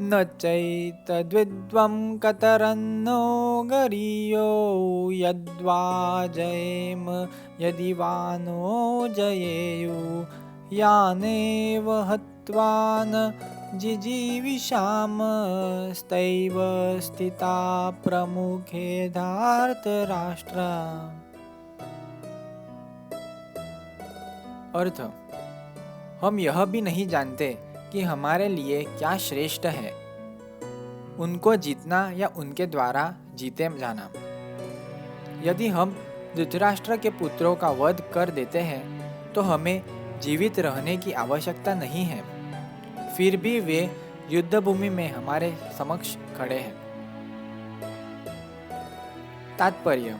न चैतद्विद्वं कतरन्नो गरीयो यद्वा जयेम यदि वा नो जयेयुः यानेव हत्वा न जिजीविषामस्तैव स्थिता प्रमुखे धार्तराष्ट्रा। अर्थ: हम यह भी नहीं जानते कि हमारे लिए क्या श्रेष्ठ है, उनको जीतना या उनके द्वारा जीते जाना। यदि हम धृतराष्ट्र के पुत्रों का वध कर देते हैं तो हमें जीवित रहने की आवश्यकता नहीं है, फिर भी वे युद्ध भूमि में हमारे समक्ष खड़े हैं। तात्पर्य: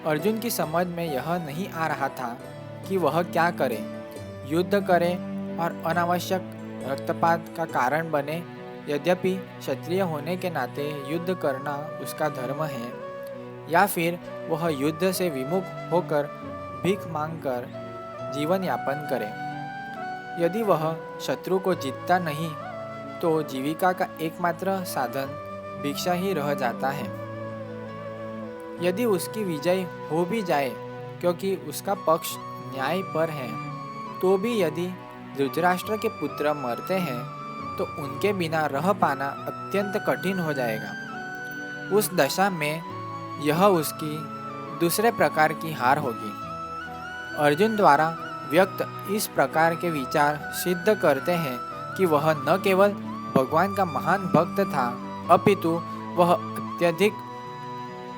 अर्जुन की समझ में यह नहीं आ रहा था कि वह क्या करे, युद्ध करे और अनावश्यक रक्तपात का कारण बने। यद्यपि क्षत्रिय होने के नाते युद्ध करना उसका धर्म है, या फिर वह युद्ध से विमुख होकर भीख मांगकर जीवन यापन करे। यदि वह शत्रु को जीतता नहीं तो जीविका का एकमात्र साधन भिक्षा ही रह जाता है। यदि उसकी विजय हो भी जाए क्योंकि उसका पक्ष न्याय पर है, तो भी यदि धृतराष्ट्र के पुत्र मरते हैं तो उनके बिना रह पाना अत्यंत कठिन हो जाएगा। उस दशा में यह उसकी दूसरे प्रकार की हार होगी। अर्जुन द्वारा व्यक्त इस प्रकार के विचार सिद्ध करते हैं कि वह न केवल भगवान का महान भक्त था, अपितु वह अत्यधिक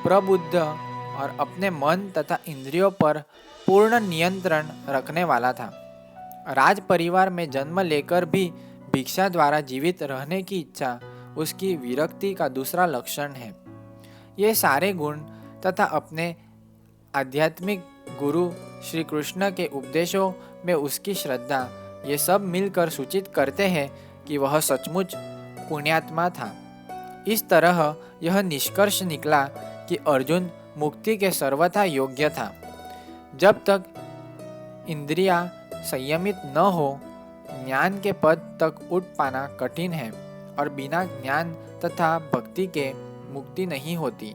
प्रबुद्ध और अपने मन तथा इंद्रियों पर पूर्ण नियंत्रण रखने वाला था। राज परिवार में जन्म लेकर भी भिक्षा द्वारा जीवित रहने की इच्छा उसकी विरक्ति का दूसरा लक्षण है। ये सारे गुण तथा अपने आध्यात्मिक गुरु श्री कृष्ण के उपदेशों में उसकी श्रद्धा, ये सब मिलकर सूचित करते हैं कि वह सचमुच पुण्यात्मा था। इस तरह यह निष्कर्ष निकला कि अर्जुन मुक्ति के सर्वथा योग्य था। जब तक इंद्रियां संयमित न हो, ज्ञान के पद तक उठ पाना कठिन है और बिना ज्ञान तथा भक्ति के मुक्ति नहीं होती।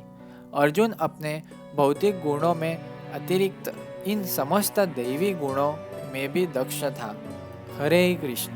अर्जुन अपने भौतिक गुणों में अतिरिक्त इन समस्त दैवी गुणों में भी दक्ष था। हरे कृष्ण।